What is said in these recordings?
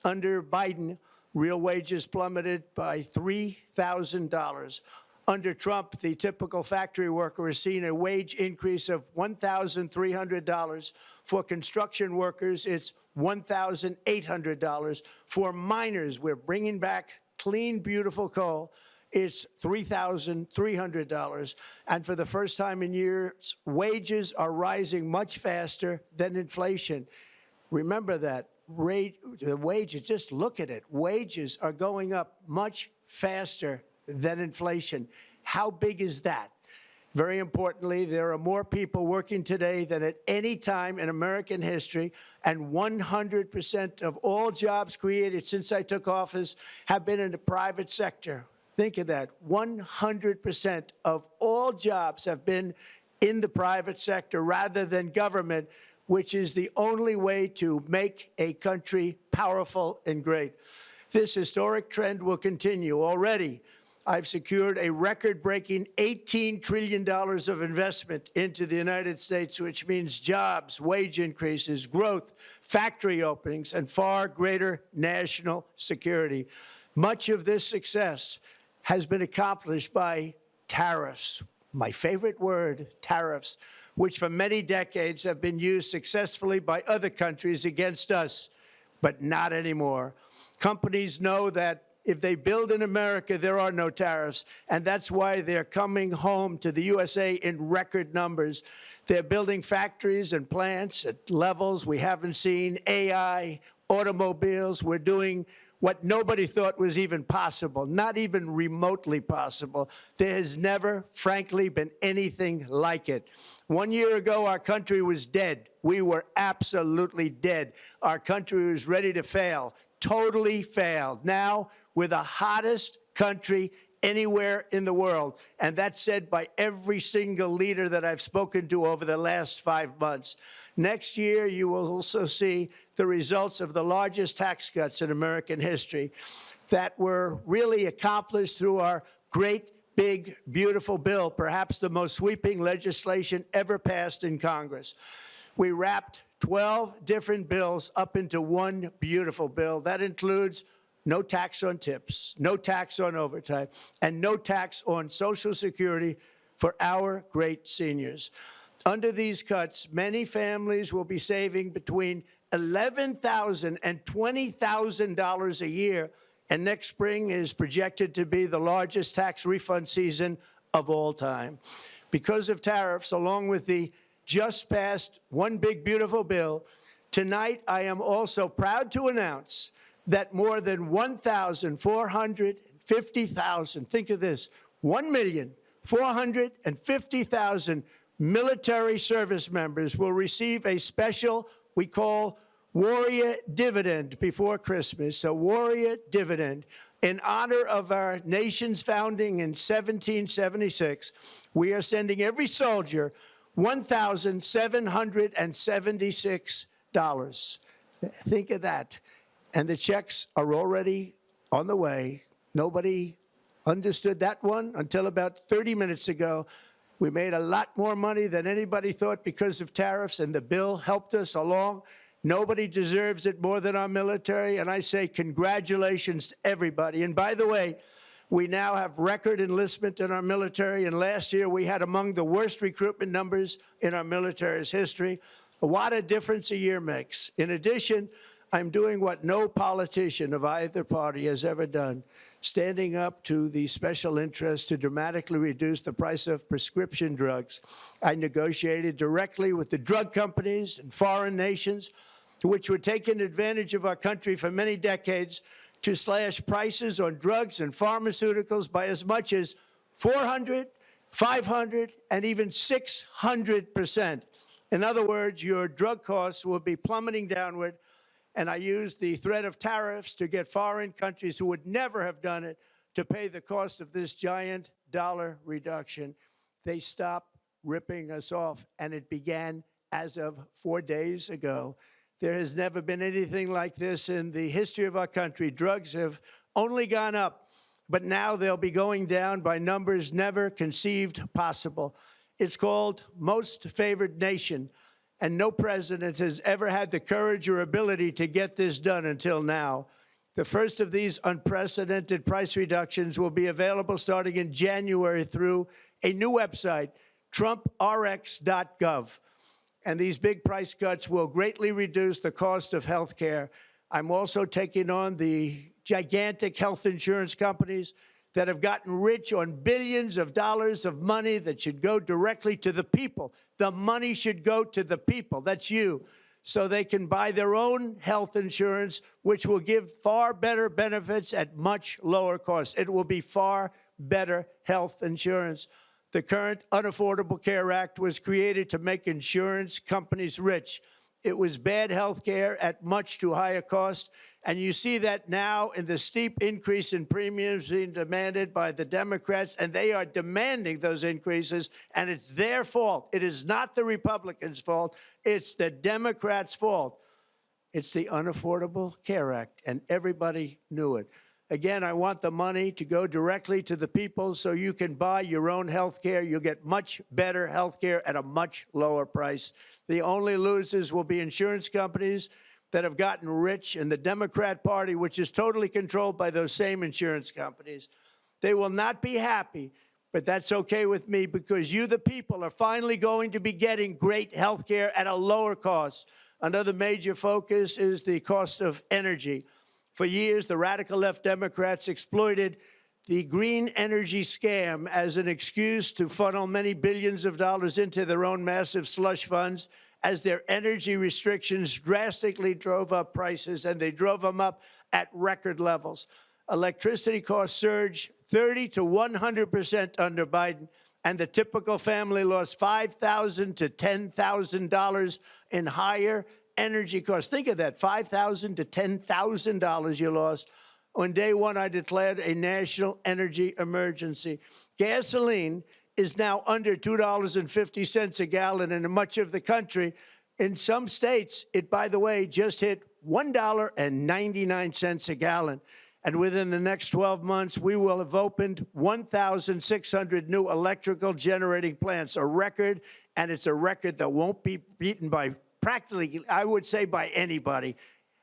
Under Biden, real wages plummeted by $3,000. Under Trump, the typical factory worker has seen a wage increase of $1,300. For construction workers, it's $1,800. For miners, we're bringing back clean, beautiful coal. It's $3,300. And for the first time in years, wages are rising much faster than inflation. Remember that. The wages, just look at it. Wages are going up much faster than inflation. How big is that? Very importantly, there are more people working today than at any time in American history, and 100% of all jobs created since I took office have been in the private sector. Think of that. 100% of all jobs have been in the private sector rather than government, which is the only way to make a country powerful and great. This historic trend will continue. Already, I've secured a record-breaking $18 trillion of investment into the United States, which means jobs, wage increases, growth, factory openings, and far greater national security. Much of this success has been accomplished by tariffs. My favorite word, tariffs, which for many decades have been used successfully by other countries against us, but not anymore. Companies know that if they build in America, there are no tariffs, and that's why they're coming home to the USA in record numbers. They're building factories and plants at levels we haven't seen, AI, automobiles. We're doing what nobody thought was even possible, not even remotely possible. There has never, frankly, been anything like it. 1 year ago, our country was dead. We were absolutely dead. Our country was ready to fail, totally failed. Now, we're the hottest country anywhere in the world, and that's said by every single leader that I've spoken to over the last 5 months. Next year, you will also see the results of the largest tax cuts in American history that were really accomplished through our great, big, beautiful bill, perhaps the most sweeping legislation ever passed in Congress. We wrapped 12 different bills up into one beautiful bill. That includes no tax on tips, no tax on overtime, and no tax on Social Security for our great seniors. Under these cuts, many families will be saving between $11,000 and $20,000 a year, and next spring is projected to be the largest tax refund season of all time. Because of tariffs, along with the just passed One Big Beautiful Bill, tonight I am also proud to announce that more than 1,450,000, think of this, 1,450,000 military service members will receive a special, we call Warrior Dividend before Christmas, a Warrior Dividend. In honor of our nation's founding in 1776, we are sending every soldier $1,776. Think of that. And the checks are already on the way. Nobody understood that one until about 30 minutes ago. We made a lot more money than anybody thought because of tariffs, and the bill helped us along. Nobody deserves it more than our military, and I say congratulations to everybody. And by the way, we now have record enlistment in our military, and last year we had among the worst recruitment numbers in our military's history. What a difference a year makes. In addition, I'm doing what no politician of either party has ever done, standing up to the special interests to dramatically reduce the price of prescription drugs. I negotiated directly with the drug companies and foreign nations, which were taking advantage of our country for many decades, to slash prices on drugs and pharmaceuticals by as much as 400, 500, and even 600%. In other words, your drug costs will be plummeting downward. And I used the threat of tariffs to get foreign countries who would never have done it to pay the cost of this giant dollar reduction. They stopped ripping us off, and it began as of 4 days ago. There has never been anything like this in the history of our country. Drugs have only gone up, but now they'll be going down by numbers never conceived possible. It's called Most Favored Nation. And no president has ever had the courage or ability to get this done until now. The first of these unprecedented price reductions will be available starting in January through a new website, TrumpRx.gov. And these big price cuts will greatly reduce the cost of health care. I'm also taking on the gigantic health insurance companies that have gotten rich on billions of dollars of money that should go directly to the people. The money should go to the people. That's you. So they can buy their own health insurance, which will give far better benefits at much lower cost. It will be far better health insurance. The current Unaffordable Care Act was created to make insurance companies rich. It was bad health care at much too high a cost. And you see that now in the steep increase in premiums being demanded by the Democrats, and they are demanding those increases, and it's their fault. It is not the Republicans' fault. It's the Democrats' fault. It's the Unaffordable Care Act, and everybody knew it. Again, I want the money to go directly to the people so you can buy your own health care. You'll get much better health care at a much lower price. The only losers will be insurance companies that have gotten rich, and the Democrat Party, which is totally controlled by those same insurance companies. They will not be happy, but that's okay with me because you, the people, are finally going to be getting great health care at a lower cost. Another major focus is the cost of energy. For years, the radical left Democrats exploited the green energy scam as an excuse to funnel many billions of dollars into their own massive slush funds as their energy restrictions drastically drove up prices, and they drove them up at record levels. Electricity costs surged 30 to 100% under Biden, and the typical family lost $5,000 to $10,000 in higher energy costs. Think of that, $5,000 to $10,000 you lost. On day one, I declared a national energy emergency. Gasoline is now under $2.50 a gallon in much of the country. In some states, it, by the way, just hit $1.99 a gallon. And within the next 12 months, we will have opened 1,600 new electrical generating plants, a record, and it's a record that won't be beaten by practically, I would say, by anybody,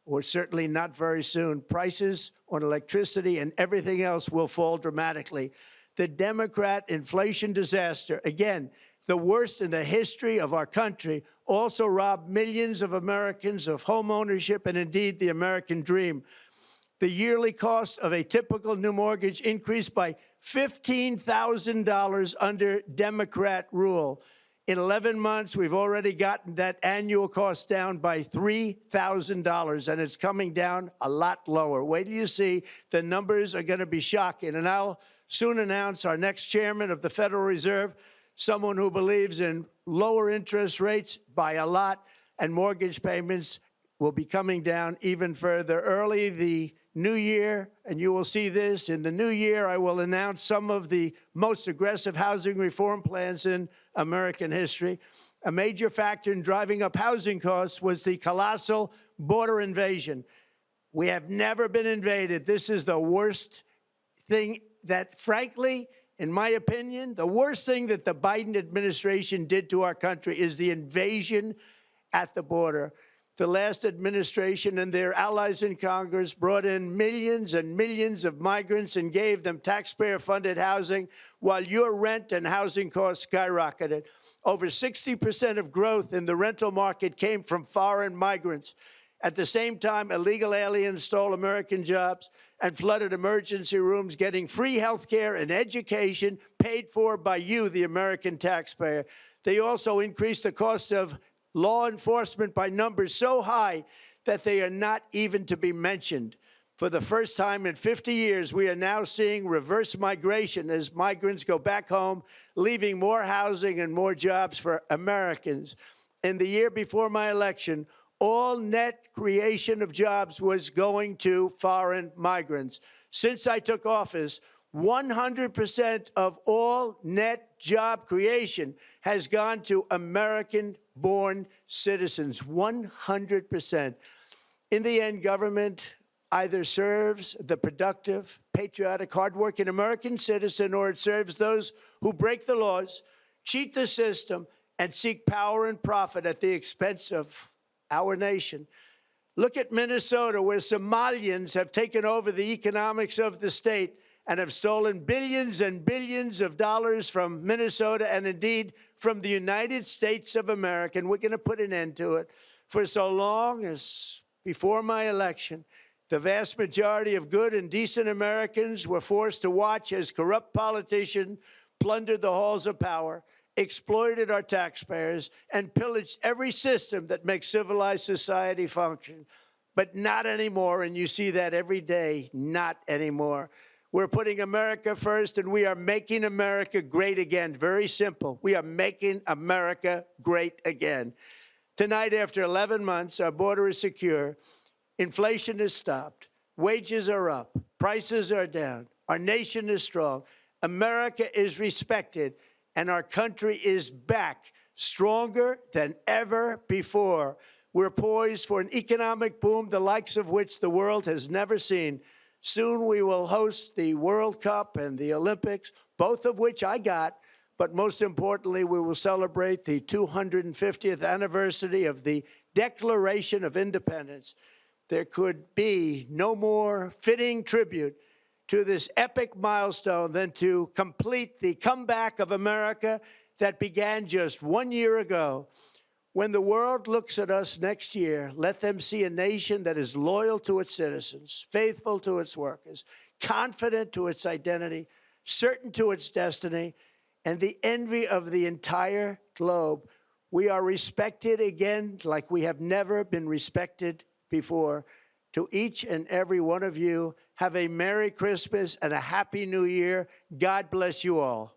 or certainly not very soon. Prices on electricity and everything else will fall dramatically. The Democrat inflation disaster, again, the worst in the history of our country, also robbed millions of Americans of home ownership and indeed the American dream. The yearly cost of a typical new mortgage increased by $15,000 under Democrat rule. In 11 months, we've already gotten that annual cost down by $3,000, and it's coming down a lot lower. Wait till you see. The numbers are going to be shocking. And I'll soon announce our next chairman of the Federal Reserve, someone who believes in lower interest rates by a lot, and mortgage payments will be coming down even further. Early the new year, and you will see this, in the new year, I will announce some of the most aggressive housing reform plans in American history. A major factor in driving up housing costs was the colossal border invasion. We have never been invaded. This is the worst thing that, frankly, in my opinion, the worst thing that the Biden administration did to our country is the invasion at the border. The last administration and their allies in Congress brought in millions and millions of migrants and gave them taxpayer-funded housing while your rent and housing costs skyrocketed. Over 60% of growth in the rental market came from foreign migrants. At the same time, illegal aliens stole American jobs and flooded emergency rooms, getting free health care and education paid for by you, the American taxpayer. They also increased the cost of law enforcement by numbers so high that they are not even to be mentioned. For the first time in 50 years, we are now seeing reverse migration as migrants go back home, leaving more housing and more jobs for Americans. In the year before my election, all net creation of jobs was going to foreign migrants. Since I took office, 100% of all net job creation has gone to American-born citizens, 100%. In the end, government either serves the productive, patriotic, hardworking American citizen, or it serves those who break the laws, cheat the system, and seek power and profit at the expense of our nation. Look at Minnesota, where Somalians have taken over the economics of the state and have stolen billions and billions of dollars from Minnesota and indeed from the United States of America. And we're going to put an end to it. For so long as before my election, the vast majority of good and decent Americans were forced to watch as corrupt politicians plundered the halls of power, exploited our taxpayers, and pillaged every system that makes civilized society function. But not anymore, and you see that every day, not anymore. We're putting America first, and we are making America great again. Very simple. We are making America great again. Tonight, after 11 months, our border is secure. Inflation is stopped. Wages are up. Prices are down. Our nation is strong. America is respected, and our country is back, stronger than ever before. We're poised for an economic boom, the likes of which the world has never seen. Soon we will host the World Cup and the Olympics, both of which I got. But most importantly, we will celebrate the 250th anniversary of the Declaration of Independence. There could be no more fitting tribute to this epic milestone than to complete the comeback of America that began just 1 year ago. When the world looks at us next year, let them see a nation that is loyal to its citizens, faithful to its workers, confident to its identity, certain to its destiny, and the envy of the entire globe. We are respected again like we have never been respected before. To each and every one of you, have a Merry Christmas and a Happy New Year. God bless you all.